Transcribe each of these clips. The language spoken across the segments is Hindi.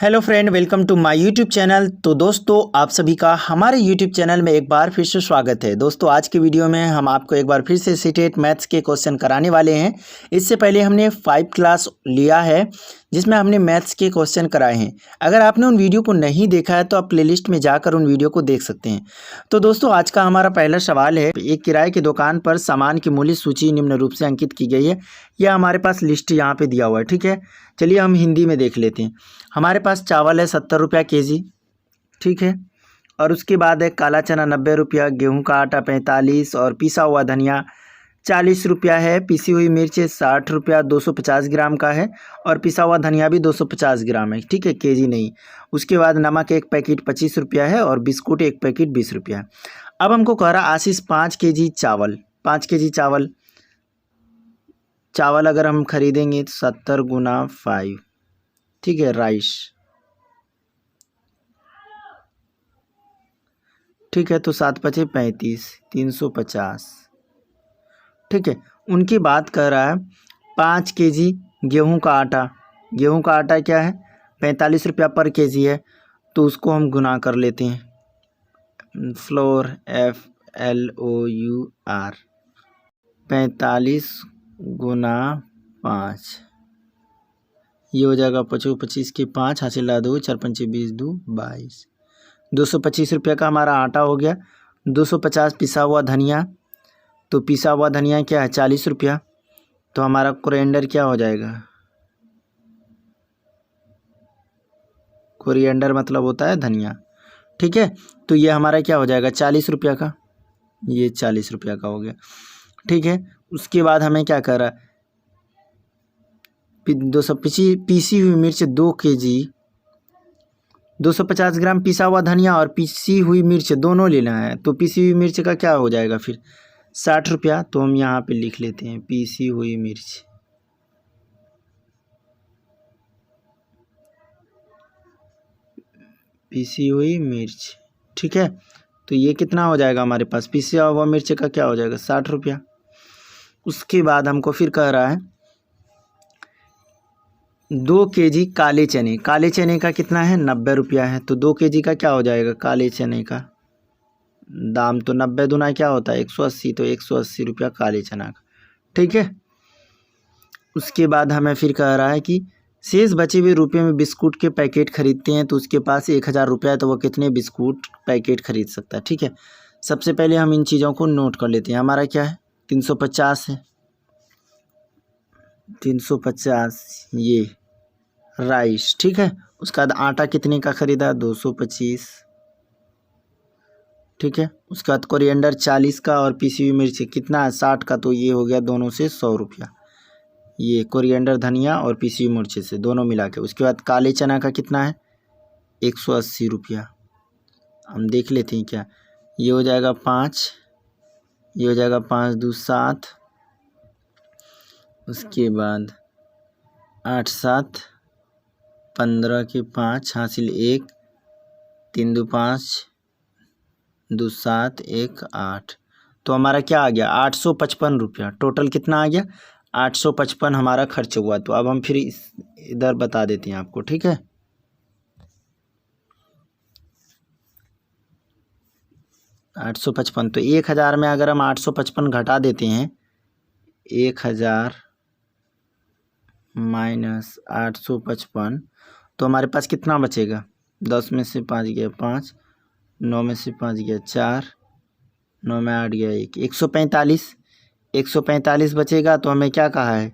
Hello friend, welcome to my YouTube channel. तो दोस्तों, आप सभी का हमारे यूट्यूब चैनल में एक बार फिर से स्वागत है। दोस्तों, आज के वीडियो में हम आपको एक बार फिर से सीटेट मैथ्स के क्वेश्चन कराने वाले हैं। इससे पहले हमने 5 क्लास लिया है जिसमें हमने मैथ्स के क्वेश्चन कराए हैं। अगर आपने उन वीडियो को नहीं देखा है तो आप प्लेलिस्ट में जाकर उन वीडियो को देख सकते हैं। तो दोस्तों, आज का हमारा पहला सवाल है, एक किराए की दुकान पर सामान की मूल्य सूची निम्न रूप से अंकित की गई है। यह हमारे पास लिस्ट यहाँ पे दिया हुआ है। ठीक है, चलिए हम हिंदी में देख लेते हैं। हमारे पास चावल है 70 रुपया केजी, ठीक है। और उसके बाद है काला चना 90 रुपया, गेहूं का आटा 45 और पिसा हुआ धनिया 40 रुपया है। पिसी हुई मिर्च 60 रुपया 250 ग्राम का है, और पिसा हुआ धनिया भी 250 ग्राम है, ठीक है, केजी नहीं। उसके बाद नमक एक पैकेट 25 रुपया है, और बिस्कुट एक पैकेट 20 रुपया है। अब हमको कह रहा आशीष 5 केजी चावल, 5 केजी चावल अगर हम खरीदेंगे तो 70 गुना 5, ठीक है, राइस, ठीक है। तो 7 पचे 35, 350, ठीक है। उनकी बात कर रहा है 5 केजी गेहूं का आटा। गेहूं का आटा क्या है, 45 रुपया पर केजी है, तो उसको हम गुना कर लेते हैं। फ्लोर FLOUR 45 गुना 5, ये हो जाएगा 25 के 5 हासिल ला 2, 4 पंचे 20, 2 22, 225 रुपये का हमारा आटा हो गया। 250 पिसा हुआ धनिया, तो पिसा हुआ धनिया क्या है 40 रुपया, तो हमारा कोरिएंडर क्या हो जाएगा, कोरिएंडर मतलब होता है धनिया, ठीक है। तो ये हमारा क्या हो जाएगा 40 रुपया का, ये 40 रुपया का हो गया, ठीक है। उसके बाद हमें क्या कर रहा है, 250 पीसी हुई मिर्च 2 केजी, 250 ग्राम पिसा हुआ धनिया और पीसी हुई मिर्च दोनों लेना है। तो पीसी हुई मिर्च का क्या हो जाएगा फिर 60 रुपया, तो हम यहाँ पे लिख लेते हैं पीसी हुई मिर्च, पीसी हुई मिर्च, ठीक है। तो ये कितना हो जाएगा हमारे पास, पिसा हुआ मिर्च का क्या हो जाएगा 60 रुपया। उसके बाद हमको फिर कह रहा है 2 केजी काले चने, काले चने का कितना है 90 रुपया है, तो 2 केजी का क्या हो जाएगा काले चने का दाम, तो 90 दूना क्या होता है 180, तो 180 रुपया काले चना का, ठीक है। उसके बाद हमें फिर कह रहा है कि शेष बचे हुए रुपये में बिस्कुट के पैकेट खरीदते हैं, तो उसके पास 1000 रुपया है, तो वह कितने बिस्कुट पैकेट खरीद सकता है, ठीक है। सबसे पहले हम इन चीज़ों को नोट कर लेते हैं। हमारा क्या है 350 है, 350 ये राइस, ठीक है। उसका बाद आटा कितने का खरीदा 225, ठीक है। उसके बाद कोरिएंडर 40 का, और पिसी हुई मिर्च कितना है 60 का, तो ये हो गया दोनों से 100 रुपया, ये कोरिएंडर धनिया और पिसी हुई मिर्च से दोनों मिला के। उसके बाद काले चना का कितना है 180 रुपया, हम देख लेते हैं क्या, ये हो जाएगा 5, ये हो जाएगा 5 2 7, उसके बाद 8 7 15 के 5 हासिल 1, 3 2 5, 2 7 1 8, तो हमारा क्या आ गया 855 रुपया। टोटल कितना आ गया 855 हमारा खर्च हुआ। तो अब हम फिर इधर बता देते हैं आपको, ठीक है। आठ सौ पचपन, तो 1000 में अगर हम 855 घटा देते हैं, 1000 माइनस 855, तो हमारे पास कितना बचेगा, 10 में से 5 गया 5, 9 में से 5 गया 4, 9 में 8 गया 1, 145, 145 बचेगा। तो हमें क्या कहा है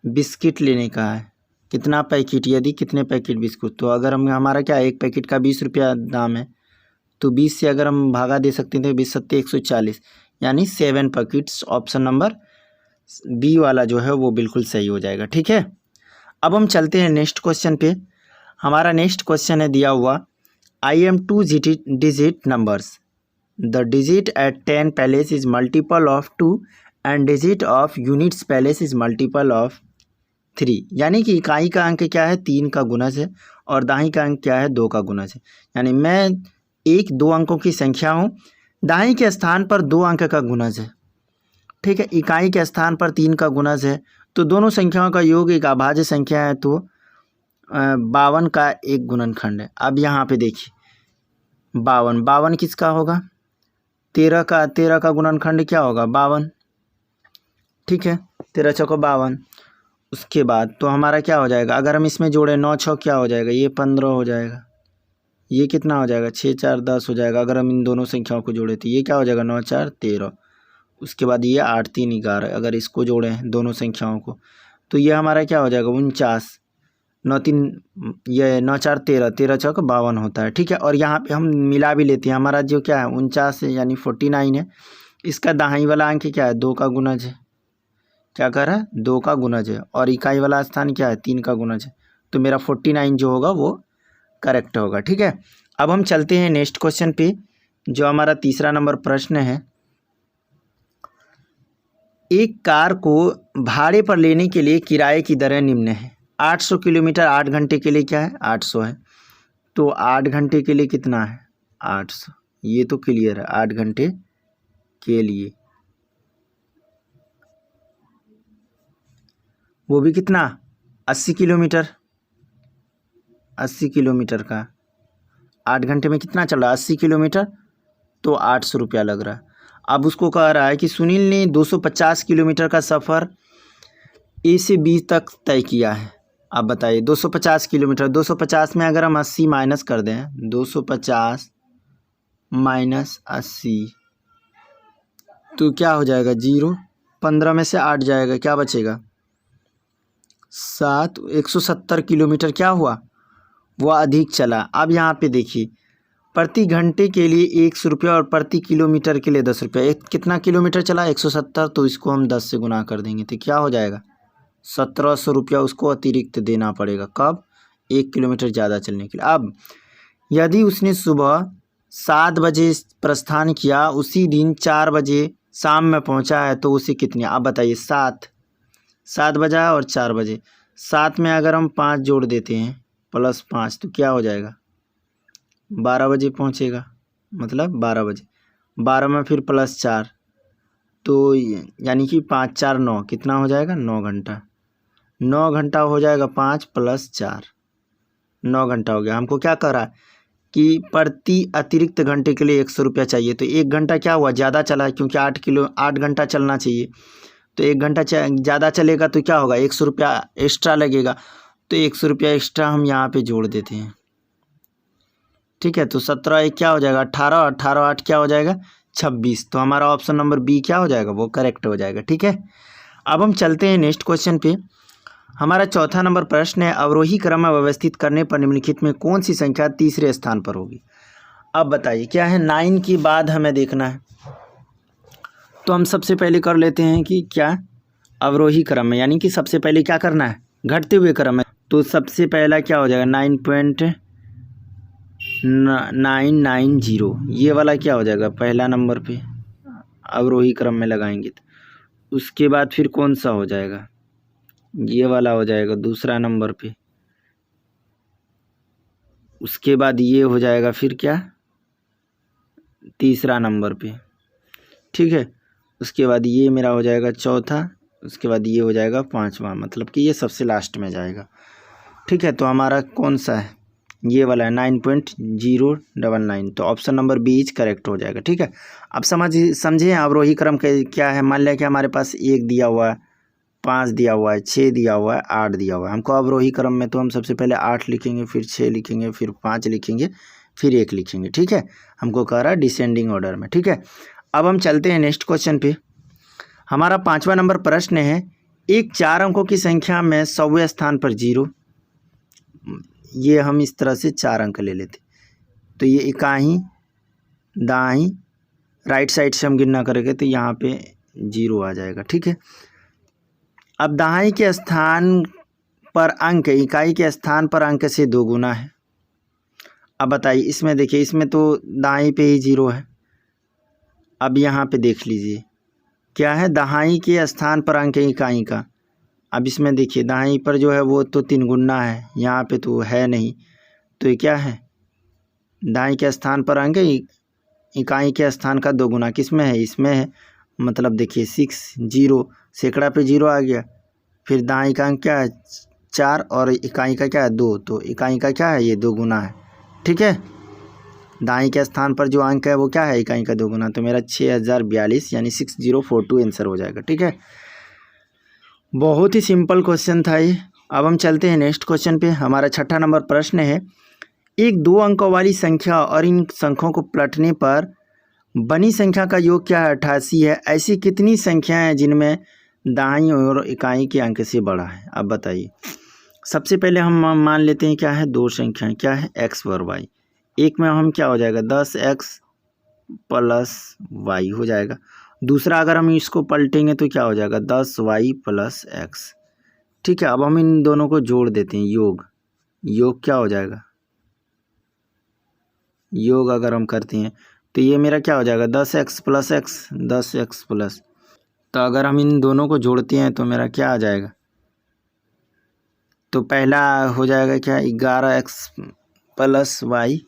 बिस्किट लेने का है, कितना पैकेट, यदि कितने पैकेट बिस्कुट, तो अगर हम हमारा क्या एक पैकेट का 20 रुपया दाम है, तो 20 से अगर हम भागा दे सकते थे 20 सत्ते 140, यानी 7 पैकेट्स। ऑप्शन नंबर बी वाला जो है वो बिल्कुल सही हो जाएगा, ठीक है। अब हम चलते हैं नेक्स्ट क्वेश्चन पे। हमारा नेक्स्ट क्वेश्चन है दिया हुआ I am 2 digit numbers, the digit at 10 place is multiple of 2 and digit of units place is multiple of 3, यानी कि इकाई का अंक क्या है 3 का गुणज है, और दाई का अंक क्या है 2 का गुणज है। यानी मैं 2 अंकों की संख्या हूँ, दाई के स्थान पर 2 अंक का गुणज है, ठीक है। इकाई के स्थान पर 3 का गुणज है, तो दोनों संख्याओं का योग एक अभाज्य संख्या है, तो 52 का एक गुणनखंड है। अब यहाँ पे देखिए 52 किसका होगा, 13 का गुणनखंड क्या होगा 52, ठीक है, 13 चौको 52। उसके बाद तो हमारा क्या हो जाएगा, अगर हम इसमें जोड़े 9 छः क्या हो जाएगा, ये 15 हो जाएगा, ये कितना हो जाएगा 6 4 10 हो जाएगा। अगर हम इन दोनों संख्याओं को जोड़े तो ये क्या हो जाएगा 9 4 13। उसके बाद ये 8 3 11, अगर इसको जोड़े हैं दोनों संख्याओं को तो ये हमारा क्या हो जाएगा 49, 9 3 ये 9 4 13, 13 चौक 52 होता है, ठीक है। और यहाँ पे हम मिला भी लेते हैं, हमारा जो क्या है 49 है यानी 49 है। इसका दाहिनी वाला अंक क्या है 2 का गुणज है, क्या कर रहा है 2 का गुणज है, और इकाई वाला स्थान क्या है 3 का गुणज है। तो मेरा 49 जो होगा वो करेक्ट होगा, ठीक है। अब हम चलते हैं नेक्स्ट क्वेश्चन पे, जो हमारा तीसरा नंबर प्रश्न है। एक कार को भाड़े पर लेने के लिए किराए की दरें निम्न है। 800 किलोमीटर 8 घंटे के लिए क्या है 800 है, तो 8 घंटे के लिए कितना है 800, ये तो क्लियर है 8 घंटे के लिए, वो भी कितना 80 किलोमीटर, 80 किलोमीटर का 8 घंटे में कितना चल रहा है 80 किलोमीटर, तो 800 रुपया लग रहा है। अब उसको कह रहा है कि सुनील ने 250 किलोमीटर का सफ़र ए से बी तक तय किया है। अब बताइए 250 किलोमीटर, 250 में अगर हम 80 माइनस कर दें, 250 माइनस 80 तो क्या हो जाएगा 0, 15 में से 8 जाएगा, क्या बचेगा 7, 170 किलोमीटर क्या हुआ वह अधिक चला। अब यहाँ पे देखिए प्रति घंटे के लिए 100 रुपया और प्रति किलोमीटर के लिए 10 रुपया। एक कितना किलोमीटर चला 170, तो इसको हम 10 से गुना कर देंगे तो क्या हो जाएगा 1700 रुपया उसको अतिरिक्त देना पड़ेगा। कब 1 किलोमीटर ज़्यादा चलने के लिए। अब यदि उसने सुबह 7 बजे प्रस्थान किया, उसी दिन 4 बजे शाम में पहुंचा है, तो उसे कितनी, आप बताइए 7 बजा और 4 बजे, 7 में अगर हम 5 जोड़ देते हैं प्लस 5 तो क्या हो जाएगा 12 बजे पहुंचेगा, मतलब 12 बजे, 12 में फिर प्लस 4 तो यानी कि 5 4 9 कितना हो जाएगा 9 घंटा, 9 घंटा हो जाएगा 5 प्लस 4 9 घंटा हो गया। हमको क्या कर रहा है कि प्रति अतिरिक्त घंटे के लिए 100 रुपया चाहिए, तो 1 घंटा क्या हुआ ज़्यादा चला है, क्योंकि 8 घंटा चलना चाहिए, तो 1 घंटा ज़्यादा चलेगा तो क्या होगा 100 रुपया एक्स्ट्रा लगेगा, तो 100 रुपया एक्स्ट्रा हम यहाँ पे जोड़ देते हैं, ठीक है। तो 17 एक क्या हो जाएगा 18, 18 8 क्या हो जाएगा 26, तो हमारा ऑप्शन नंबर बी क्या हो जाएगा वो करेक्ट हो जाएगा, ठीक है। अब हम चलते हैं नेक्स्ट क्वेश्चन पे। हमारा चौथा नंबर प्रश्न है, अवरोही क्रम में व्यवस्थित करने पर निम्नलिखित में कौन सी संख्या तीसरे स्थान पर होगी। अब बताइए क्या है 9 के बाद हमें देखना है, तो हम सबसे पहले कर लेते हैं कि क्या अवरोही क्रम में, यानी कि सबसे पहले क्या करना है घटते हुए क्रम में, तो सबसे पहला क्या हो जाएगा 9.990, ये वाला क्या हो जाएगा पहला नंबर पे अवरोही क्रम में लगाएंगे तो। उसके बाद फिर कौन सा हो जाएगा, ये वाला हो जाएगा दूसरा नंबर पे। उसके बाद ये हो जाएगा फिर क्या तीसरा नंबर पे, ठीक है। उसके बाद ये मेरा हो जाएगा चौथा, उसके बाद ये हो जाएगा पांचवा, मतलब कि ये सबसे लास्ट में जाएगा, ठीक है। तो हमारा कौन सा है ये वाला है 9.099, तो option number B is correct हो जाएगा, ठीक है। अब समझिए अवरोही क्रम के क्या है, मान लिया कि हमारे पास 1 दिया हुआ है, 5 दिया हुआ है, 6 दिया हुआ है, 8 दिया हुआ है। हमको अवरोही क्रम में तो हम सबसे पहले 8 लिखेंगे, फिर 6 लिखेंगे, फिर 5 लिखेंगे, फिर 1 लिखेंगे, ठीक है। हमको कह रहा है डिसेंडिंग ऑर्डर में, ठीक है। अब हम चलते हैं नेक्स्ट क्वेश्चन पे। हमारा 5वां नंबर प्रश्न है, एक 4 अंकों की संख्या में 100वें स्थान पर 0, ये हम इस तरह से 4 अंक ले लेते, तो ये इकाई दाई राइट साइड से हम गिनना करेंगे तो यहाँ पे 0 आ जाएगा, ठीक है। अब दाई के स्थान पर अंक इकाई के स्थान पर अंक से 2 गुना है। अब बताइए इसमें देखिए, इसमें तो दाई पे ही 0 है। अब यहाँ पे देख लीजिए क्या है दाई के स्थान पर अंक इकाई का। अब इसमें देखिए दाई पर जो है वो तो 3 गुना है, यहाँ पे तो है नहीं, तो ये क्या है दाई के स्थान पर अंक इकाई के स्थान का 2 गुना किस में है इसमें है, मतलब देखिए 6 0 सैकड़ा पे 0 आ गया, फिर दाई का अंक क्या है 4 और इकाई का क्या है 2, तो इकाई का क्या है ये 2 गुना है। ठीक है, दाएं के स्थान पर जो अंक है वो क्या है इकाई का 2 गुना, तो मेरा 6042 यानी 6042 आंसर हो जाएगा। ठीक है, बहुत ही सिंपल क्वेश्चन था ये। अब हम चलते हैं नेक्स्ट क्वेश्चन पे। हमारा 6ठा नंबर प्रश्न है, एक 2 अंकों वाली संख्या और इन संख्याओं को पलटने पर बनी संख्या का योग क्या है 88 है। ऐसी कितनी संख्याएं हैं जिनमें दाईं और इकाई के अंक से बड़ा है। अब बताइए। सबसे पहले हम मान लेते हैं क्या है 2 संख्याएं, क्या है x और y। एक में हम क्या हो जाएगा 10x प्लस y हो जाएगा। दूसरा अगर हम इसको पलटेंगे तो क्या हो जाएगा 10y प्लस x। ठीक है, अब हम इन दोनों को जोड़ देते हैं, योग क्या हो जाएगा, योग अगर हम करते हैं तो ये मेरा क्या हो जाएगा 10x plus x, 10x plus, तो अगर हम इन दोनों को जोड़ते हैं तो मेरा क्या आ जाएगा, तो पहला हो जाएगा क्या 11x प्लस y।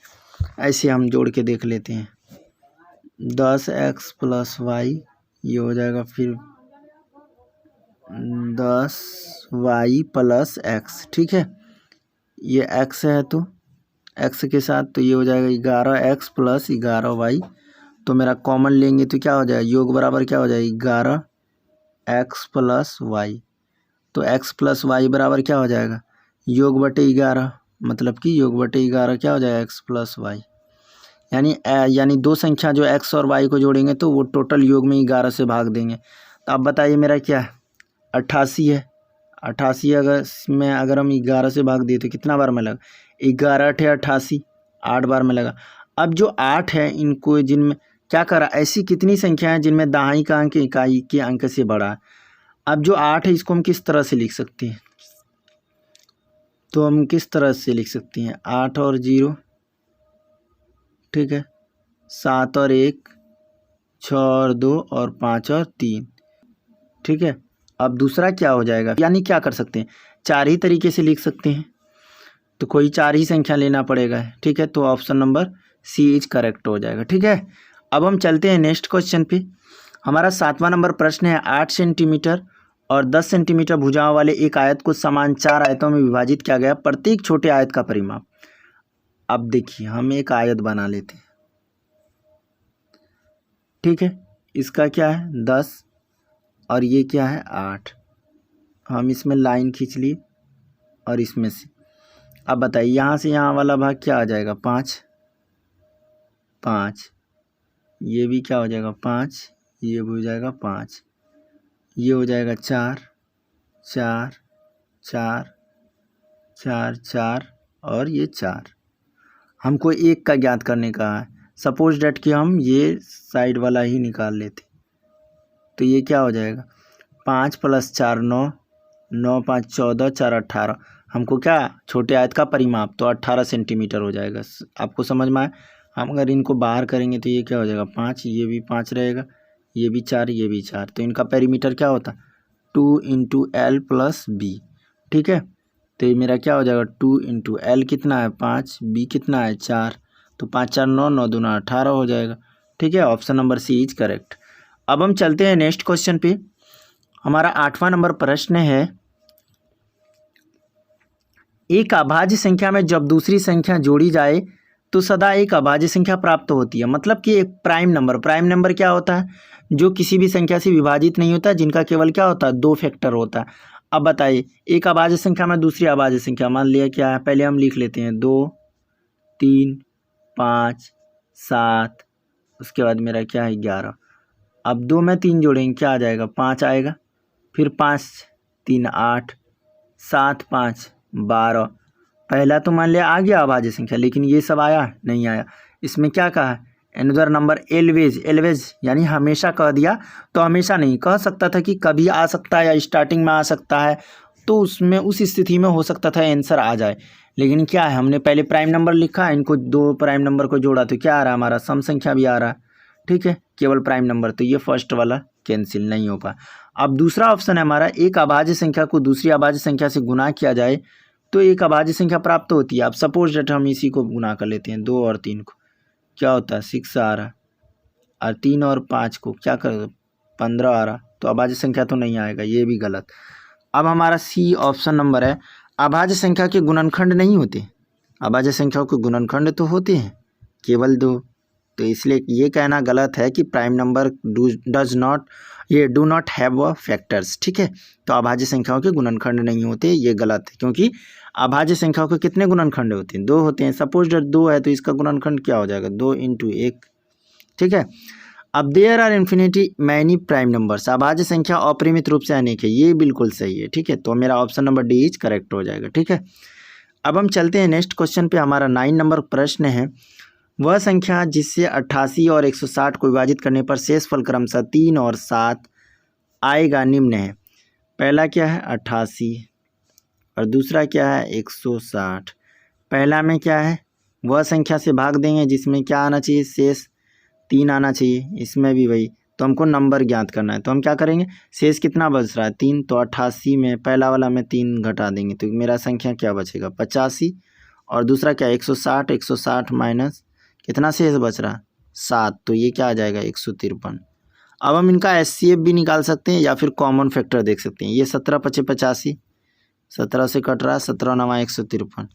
ऐसे हम जोड़ के देख लेते हैं 10x प्लस y, ये हो जाएगा फिर 10y प्लस x। ठीक है, ये x है तो x के साथ, तो ये हो जाएगा 11x प्लस 11y। तो मेरा कॉमन लेंगे तो क्या हो जाएगा, योग बराबर क्या हो जाएगा 11x प्लस y। तो x प्लस y बराबर क्या हो जाएगा योग बटे 11, मतलब कि योग बटे 11 क्या हो जाएगा x प्लस y। यानी 2 संख्या जो x और y को जोड़ेंगे तो वो टोटल योग में 11 से भाग देंगे। तो अब बताइए मेरा क्या है 88 है। 88 अगर हम 11 से भाग दिए तो कितना बार में लगा 11 × 88, 8 बार में लगा। अब जो 8 है इनको जिनमें क्या करा, ऐसी कितनी संख्या है जिनमें दाईं का अंक इकाई के अंक से बड़ा है। अब जो 8 है इसको हम किस तरह से लिख सकते हैं, तो हम किस तरह से लिख सकते हैं 8 और 0, ठीक है, 7 और 1, 6 और 2 और 5 और 3। ठीक है, अब दूसरा क्या हो जाएगा, यानी क्या कर सकते हैं 4 ही तरीके से लिख सकते हैं, तो कोई 4 ही संख्या लेना पड़ेगा। ठीक है, तो option number C is correct हो जाएगा। ठीक है, अब हम चलते हैं नेक्स्ट क्वेश्चन पे। हमारा 7वां नंबर प्रश्न है 8 सेंटीमीटर और 10 सेंटीमीटर भुजाओं वाले एक आयत को समान 4 आयतों में विभाजित किया गया, प्रत्येक छोटे आयत का परिमाप। अब देखिए हम एक आयत बना लेते हैं। ठीक है, इसका क्या है 10 और ये क्या है 8। हम इसमें लाइन खींच लिए और इसमें से, अब बताइए यहाँ से यहाँ वाला भाग क्या आ जाएगा 5, 5, ये भी क्या हो जाएगा 5, ये भी हो जाएगा 5, ये हो जाएगा 4, 4, 4, 4, 4 और ये 4। हमको एक का ज्ञात करने का है। सपोज डेट कि हम ये साइड वाला ही निकाल लेते, तो ये क्या हो जाएगा 5 + 4 9, 9 × 5 14, 4 18। हमको क्या छोटे आयत का परिमाप, तो 18 सेंटीमीटर हो जाएगा। आपको समझ में आए। हम अगर इनको बाहर करेंगे तो ये क्या हो जाएगा 5, ये भी 5 रहेगा, ये भी 4, ये भी 4, तो इनका पेरीमीटर क्या होता 2 × L + B। ठीक है, तो ये मेरा क्या हो जाएगा 2 × L कितना है 5, B कितना है 4, तो 5 4 9, 9 दूना 18 हो जाएगा। ठीक है, option number C is correct. अब हम चलते हैं नेक्स्ट क्वेश्चन पे। हमारा 8वां नंबर प्रश्न है, एक अभाज्य संख्या में जब दूसरी संख्या जोड़ी जाए तो सदा एक अभाज्य संख्या प्राप्त होती है। मतलब कि एक प्राइम नंबर क्या होता है, जो किसी भी संख्या से विभाजित नहीं होता, जिनका केवल क्या होता है 2 फैक्टर होता है। अब बताइए एक अभाज्य संख्या में दूसरी अभाज्य संख्या, मान लिया क्या है, पहले हम लिख लेते हैं 2 3 5 7, उसके बाद मेरा क्या है 11। अब 2 में 3 जोड़ेंगे क्या आ जाएगा 5 आएगा, फिर 5 3 8, 7 5 12। पहला तो मान लिया आ गया अभाज्य संख्या, लेकिन ये सब आया नहीं आया। इसमें क्या कहा है एनदर नंबर एलवेज यानी हमेशा कह दिया, तो हमेशा नहीं कह सकता था कि कभी आ सकता है या स्टार्टिंग में आ सकता है, तो उसमें उस स्थिति में हो सकता था आंसर आ जाए। लेकिन क्या है हमने पहले प्राइम नंबर लिखा, इनको 2 प्राइम नंबर को जोड़ा तो क्या आ रहा है हमारा सम संख्या भी आ रहा है। ठीक है, केवल प्राइम नंबर, तो ये फर्स्ट वाला कैंसिल नहीं हो पाया। अब दूसरा ऑप्शन है हमारा, एक अभाज्य संख्या को दूसरी अभाज्य संख्या से गुना किया जाए तो एक अभाज्य संख्या प्राप्त होती है। अब सपोज डेट हम इसी को गुना कर लेते हैं 2 और 3 को, क्या होता है 6 आ रहा, और 3 और 5 को क्या कर 15 आ रहा, तो अभाज्य संख्या तो नहीं आएगा, ये भी गलत। अब हमारा सी ऑप्शन नंबर है अभाज्य संख्या के गुणनखंड नहीं होते, अभाज्य संख्याओं के गुणनखंड तो होते हैं केवल 2। तो इसलिए ये कहना गलत है कि prime number do not have a factors. ठीक है, तो अभाज्य संख्याओं के गुणनखंड नहीं होते, ये गलत है, क्योंकि अभाज्य संख्याओं के कितने गुणनखंड होते हैं? 2 होते हैं। सपोज 2 है तो इसका गुणनखंड क्या हो जाएगा? 2 × 1। ठीक है, अब there are infinity many prime numbers, अभाज्य संख्या अपरिमित रूप से अनेक है, ये बिल्कुल सही है। ठीक है, तो मेरा option number D is correct हो जाएगा। ठीक है, अब हम चलते हैं नेक्स्ट क्वेश्चन पे। हमारा 9 नंबर प्रश्न है, वह संख्या जिससे 88 और 160 को विभाजित करने पर शेषफल क्रमशः 3 और 7 आएगा निम्न है। पहला क्या है? 88 और दूसरा क्या है? 160। पहला में क्या है? वह संख्या से भाग देंगे जिसमें क्या आना चाहिए? शेष 3 आना चाहिए। इसमें भी वही, तो हमको नंबर ज्ञात करना है, तो हम क्या करेंगे? शेष कितना बच रहा है? 3, तो 88 में पहला वाला में 3 घटा देंगे तो मेरा संख्या क्या बचेगा? 85। और दूसरा क्या? 160, 160 माइनस कितना शेष बच रहा? 7, तो ये क्या आ जाएगा? 153। अब हम इनका एचसीएफ भी निकाल सकते हैं या फिर कॉमन फैक्टर देख सकते हैं। ये 17 × 5 = 85, 17 से कट रहा है, 17 × 9 = 153,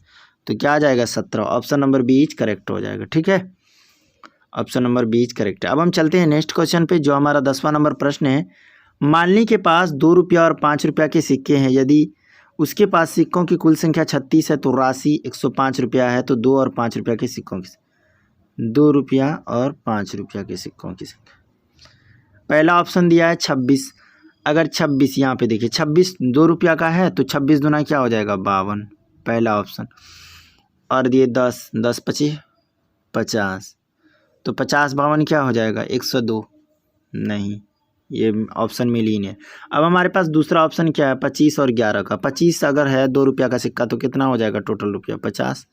तो क्या आ जाएगा? 17। Option number B is correct हो जाएगा। ठीक है, option number B is correct है। अब हम चलते हैं नेक्स्ट क्वेश्चन पे, जो हमारा 10वां नंबर प्रश्न है। मालिनी के पास 2 रुपया और 5 रुपया के सिक्के हैं। यदि उसके पास सिक्कों की कुल संख्या 36 है तो राशि 105 रुपया है। तो 2 और 5 रुपया के सिक्कों की, 2 रुपया और 5 रुपया के सिक्कों की संख्या। पहला ऑप्शन दिया है 26। अगर 26 यहाँ पे देखिए, 26 2 रुपया का है तो 26 दूना क्या हो जाएगा? 52, पहला ऑप्शन। और ये 10, 10 × 25 = 50, तो 50 × 52 क्या हो जाएगा? 102। नहीं, ये ऑप्शन में लीन है। अब हमारे पास दूसरा ऑप्शन क्या है? 25 और 11 का। 25 अगर है 2 रुपया का सिक्का तो कितना हो जाएगा टोटल रुपया? 50।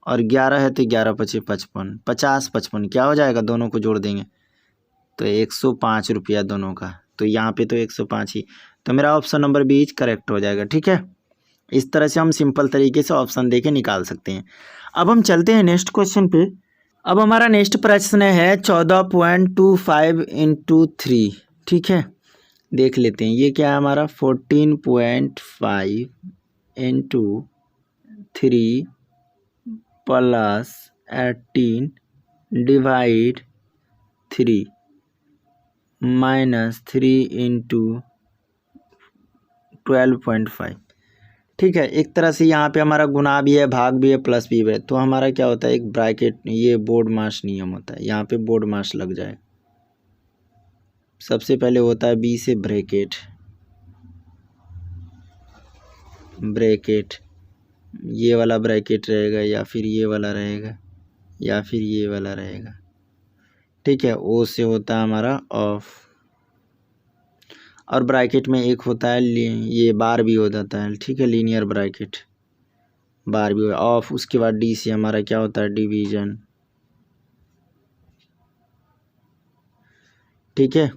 और 11 है तो 11 × 25 = 55, 50 55 क्या हो जाएगा? दोनों को जोड़ देंगे तो 105 रुपया दोनों का, तो यहाँ पे तो 105 ही, तो मेरा option number B is correct हो जाएगा। ठीक है, इस तरह से हम सिंपल तरीके से ऑप्शन दे के निकाल सकते हैं। अब हम चलते हैं नेक्स्ट क्वेश्चन पे। अब हमारा नेक्स्ट प्रश्न है 14.25 × 3। ठीक है, देख लेते हैं ये क्या है हमारा? 14.5 × 3 + 18 / 3 - 3 × 12.5। ठीक है, एक तरह से यहाँ पे हमारा गुणा भी है, भाग भी है, प्लस भी है। तो हमारा क्या होता है? एक ब्रैकेट, ये बोर्ड मास नियम होता है, यहाँ पे बोर्ड मास लग जाए। सबसे पहले होता है बी से ब्रैकेट, ये वाला ब्रैकेट रहेगा या फिर ये वाला रहेगा या फिर ये वाला रहेगा। ठीक है, ओ से होता है हमारा ऑफ, और ब्रैकेट में एक होता है ये बार भी हो जाता है। ठीक है, लीनियर ब्रैकेट, बार भी ऑफ। उसके बाद डी से हमारा क्या होता है? डिवीजन। ठीक है,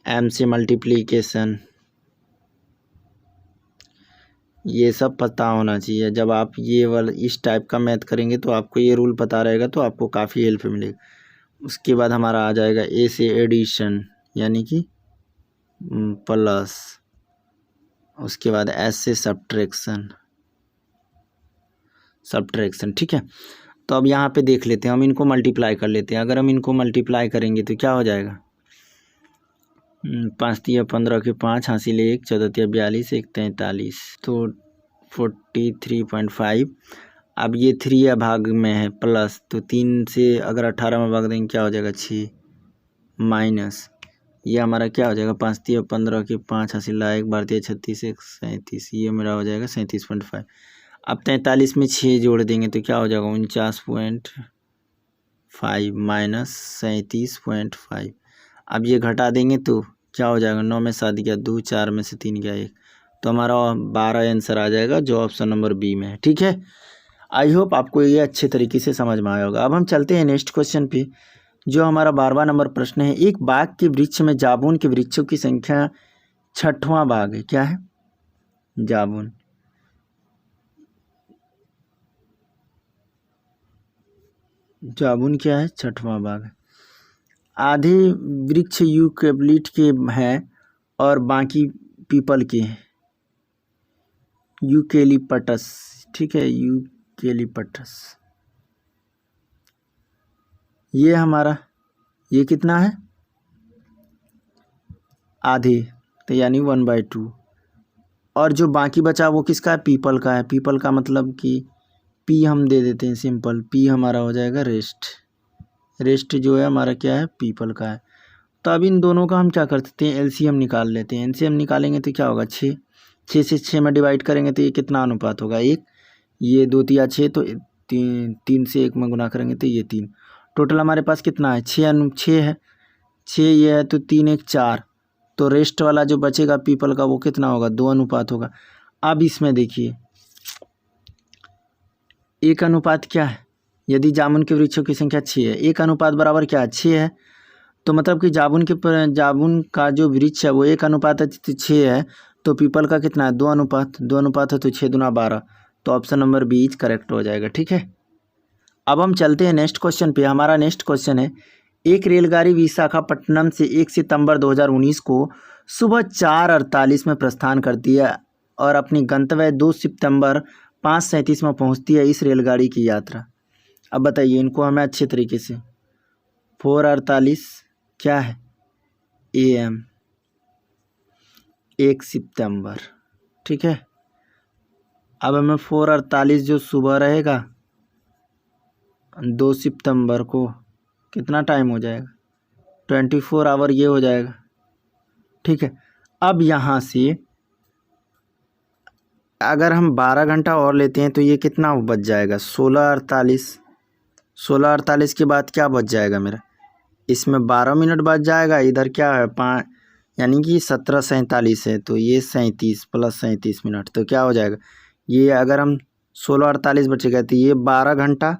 एम से मल्टीप्लिकेशन। ये सब पता होना चाहिए। जब आप ये वाला इस टाइप का मैथ करेंगे तो आपको ये रूल पता रहेगा, तो आपको काफ़ी हेल्प मिलेगी। उसके बाद हमारा आ जाएगा ए से एडिशन यानी कि प्लस, उसके बाद एस से सब्ट्रैक्शन। ठीक है, तो अब यहाँ पे देख लेते हैं, हम इनको मल्टीप्लाई कर लेते हैं। अगर हम इनको मल्टीप्लाई करेंगे तो क्या हो जाएगा? 5 × 15 के 5 हासिल 1, 14 × 42, 1 × 43, तो 43.5। अब ये 3 या भाग में है प्लस, तो 3 से अगर 18 में भाग देंगे क्या हो जाएगा? 6 माइनस, ये हमारा क्या हो जाएगा? 5 × 15 के 5 हासिल 1 बार 36, 1 37, ये मेरा हो जाएगा 37.5। अब 43 में 6 जोड़ देंगे तो क्या हो जाएगा? 49.5 माइनस 37.5। अब ये घटा देंगे तो क्या हो जाएगा? 9 में 7 गया 2, 4 में से 3 गया 1, तो हमारा 12 आंसर आ जाएगा, जो ऑप्शन नंबर बी में है। ठीक है, आई होप आपको ये अच्छे तरीके से समझ में आया होगा। अब हम चलते हैं नेक्स्ट क्वेश्चन पे, जो हमारा 12वां नंबर प्रश्न है। एक बाग के वृक्ष में जामुन के वृक्षों की संख्या 6वां बाग है। क्या है? जामुन। क्या है? 6वां बाग है। आधे वृक्ष यूकेलिप्टस के हैं और बाकी पीपल के हैं। यूकेलिप्टस, ठीक है, यूकेलिप्टस। ये हमारा, ये कितना है, आधे, तो यानी 1/2। और जो बाकी बचा वो किसका है, पीपल का है। पीपल का मतलब कि पी हम दे देते हैं सिंपल, पी हमारा हो जाएगा रेस्ट। रेस्ट जो है हमारा क्या है, पीपल का है। तो अब इन दोनों का हम क्या कर सकते हैं, एलसीएम निकाल लेते हैं। एलसीएम निकालेंगे तो क्या होगा, 6 से 6 में डिवाइड करेंगे तो ये कितना अनुपात होगा, 1। ये 2 तिया 6, तो 3 से 1 में गुना करेंगे तो ये 3। टोटल हमारे पास कितना है, 6 है, 6 ये है तो 3 1 4। तो रेस्ट वाला जो बचेगा पीपल का वो कितना होगा, 2 अनुपात होगा। अब इसमें देखिए 1 अनुपात क्या है, यदि जामुन के वृक्षों की संख्या 6 है, 1 अनुपात बराबर क्या है, 6 है। तो मतलब कि जामुन का जो वृक्ष है वो 1 अनुपात 6 है, तो पीपल का कितना है, 2 अनुपात, 2 अनुपात है तो 6 दूना 12। तो option number B is correct हो जाएगा, ठीक है। अब हम चलते हैं नेक्स्ट क्वेश्चन पे। हमारा नेक्स्ट क्वेश्चन है, एक रेलगाड़ी विशाखापट्टनम से 1 सितंबर 2019 को सुबह 4:48 में प्रस्थान करती है और अपनी गंतव्य 2 सितंबर 5:37 में पहुंचती है। इस रेलगाड़ी की यात्रा, अब बताइए इनको हमें अच्छे तरीके से, 4:48 क्या है, AM, 1 सितंबर, ठीक है। अब हमें 4:48 जो सुबह रहेगा 2 सितंबर को कितना टाइम हो जाएगा, 24 आवर ये हो जाएगा, ठीक है। अब यहाँ से अगर हम 12 घंटा और लेते हैं तो ये कितना बच जाएगा, 16:48। 16:48 के बाद क्या बच जाएगा मेरा, इसमें 12 मिनट बच जाएगा, इधर क्या है 5, यानी कि 17:47 है, तो ये 37 प्लस 37 मिनट, तो क्या हो जाएगा, ये अगर हम 16:48 बचेगा तो ये 12 घंटा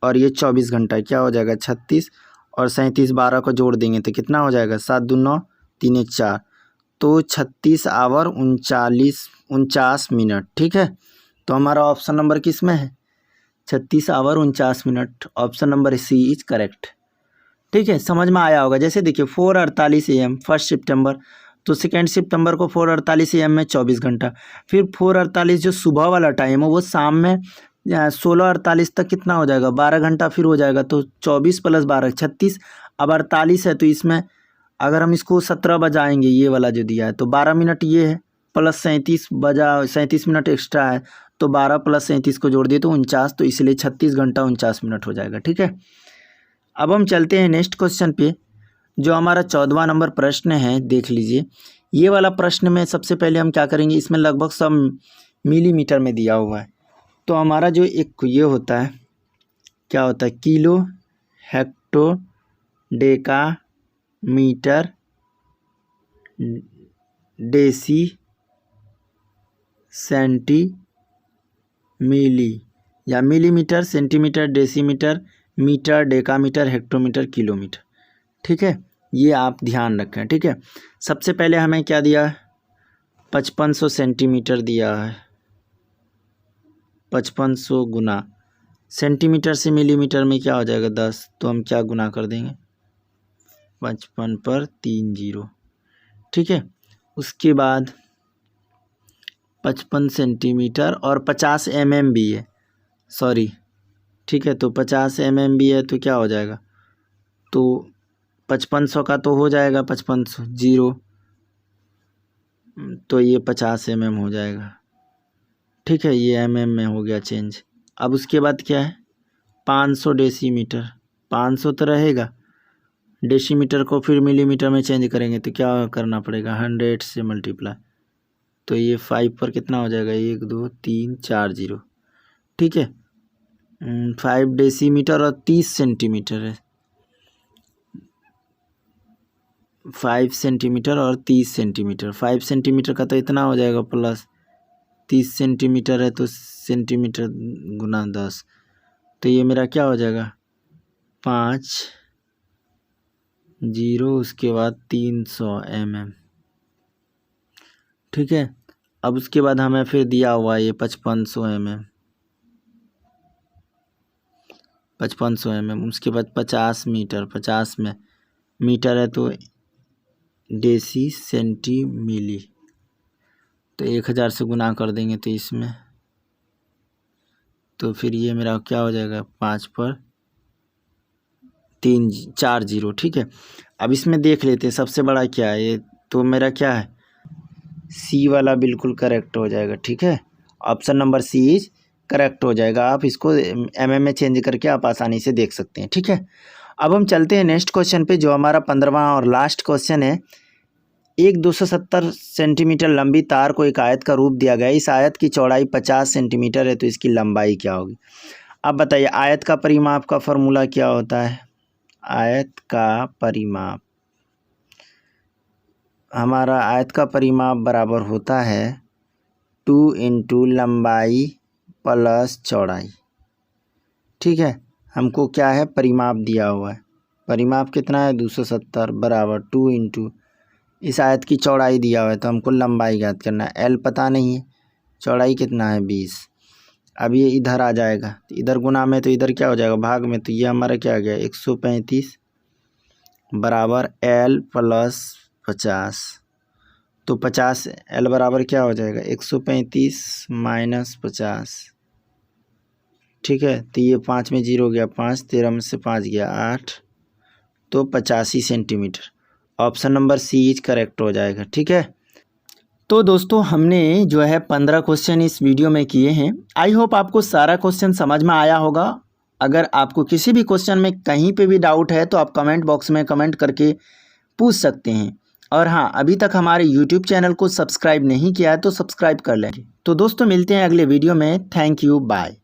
और ये 24 घंटा, क्या हो जाएगा 36, और 37 12 को जोड़ देंगे तो कितना हो जाएगा, 7 दूनी 9 3 1 4, तो 36 आवर 49 मिनट, ठीक है। तो हमारा ऑप्शन नंबर किस में है, 36 hour 49 minute, option number C is correct, ठीक है। समझ में आया होगा। जैसे देखिए 4:48 AM 1 सितंबर, तो 2 सितंबर को 4:48 AM में 24 घंटा, फिर 4:48 जो सुबह वाला टाइम है वो शाम में 16:48 तक कितना हो जाएगा, 12 घंटा फिर हो जाएगा, तो 24 + 12 36। अब 48 है तो इसमें अगर हम इसको 17 बजाएंगे, ये वाला जो दिया है, तो 12 मिनट ये है, प्लस 37 मिनट एक्स्ट्रा है, तो 12 + 37 को जोड़ दिए तो 49, तो इसलिए 36 घंटा 49 मिनट हो जाएगा, ठीक है। अब हम चलते हैं नेक्स्ट क्वेश्चन पे, जो हमारा 14वां नंबर प्रश्न है। देख लीजिए ये वाला प्रश्न में सबसे पहले हम क्या करेंगे, इसमें लगभग सब मिलीमीटर में दिया हुआ है। तो हमारा जो एक ये होता है, क्या होता है, kilo, hecto, deca, metre, deci, centi, milli, या millimetre, centimetre, decimetre, metre, decametre, hectometre, kilometre, ठीक है। ये आप ध्यान रखें, ठीक है। सबसे पहले हमें क्या दिया है, 5500 सेंटीमीटर दिया है, 5500 गुना सेंटीमीटर से मिलीमीटर में क्या हो जाएगा 10, तो हम क्या गुना कर देंगे, 55 पर 3 0, ठीक है। उसके बाद 55 सेंटीमीटर और 50 mm भी है, सॉरी, ठीक है, तो 50 mm भी है, तो क्या हो जाएगा, तो 5500 का तो हो जाएगा 5500 0, तो ये 50 mm हो जाएगा, ठीक है, ये mm में हो गया चेंज। अब उसके बाद क्या है, 500 डेसीमीटर, 500 तो रहेगा, डेसीमीटर को फिर मिलीमीटर में चेंज करेंगे तो क्या करना पड़ेगा, 100 से मल्टीप्लाई, तो ये 5 पर कितना हो जाएगा, 1 2 3 4 0, ठीक है। 5 डेसीमीटर और 30 सेंटीमीटर है, 5 सेंटीमीटर और 30 सेंटीमीटर, 5 सेंटीमीटर का तो इतना हो जाएगा, प्लस 30 सेंटीमीटर है तो सेंटीमीटर गुना 10, तो ये मेरा क्या हो जाएगा, 5 0, उसके बाद 300 mm, ठीक है। अब उसके बाद हमें फिर दिया हुआ ये 5500 mm, 5500 mm, उसके बाद 50 मीटर, 50 में मीटर है तो डेसी, सेंटी, मिली, तो 1000 से गुना कर देंगे तो इसमें, तो फिर ये मेरा क्या हो जाएगा 5 पर 3 4 0। ठीक है, अब इसमें देख लेते हैं सबसे बड़ा क्या है ये, तो मेरा क्या है सी वाला बिल्कुल करेक्ट हो जाएगा। ठीक है, option number C is correct हो जाएगा। आप इसको एमएम में चेंज करके आप आसानी से देख सकते हैं। ठीक है, अब हम चलते हैं नेक्स्ट क्वेश्चन पे, जो हमारा 15वां और लास्ट क्वेश्चन है। एक 270 सेंटीमीटर लंबी तार को एक आयत का रूप दिया गया है। इस आयत की चौड़ाई 50 सेंटीमीटर है, तो इसकी लंबाई क्या होगी। अब बताइए आयत का परिमाप का फॉर्मूला क्या होता है। आयत का परिमाप, हमारा आयत का परिमाप बराबर होता है 2 इंटू लंबाई प्लस चौड़ाई। ठीक है, हमको क्या है परिमाप दिया हुआ है, परिमाप कितना है 270 बराबर 2 इंटू इस आयत की चौड़ाई दिया हुआ है, तो हमको लंबाई ज्ञात करना है। एल पता नहीं है, चौड़ाई कितना है 20। अब ये इधर आ जाएगा, तो इधर गुना में, तो इधर क्या हो जाएगा भाग में, तो ये हमारा क्या आ गया 135 बराबर एल प्लस 50। तो 50 एल बराबर क्या हो जाएगा 135 माइनस 50। ठीक है, तो ये 5 में 0 गया 5, 13 में से 5 गया 8, तो 85 centimetre. Option number C is correct हो जाएगा। ठीक है, तो दोस्तों हमने जो है 15 क्वेश्चन इस वीडियो में किए हैं। आई होप आपको सारा क्वेश्चन समझ में आया होगा। अगर आपको किसी भी क्वेश्चन में कहीं पे भी डाउट है तो आप कमेंट बॉक्स में कमेंट करके पूछ सकते हैं। और हाँ, अभी तक हमारे यूट्यूब चैनल को सब्सक्राइब नहीं किया है तो सब्सक्राइब कर लें। तो दोस्तों मिलते हैं अगले वीडियो में। Thank you, bye.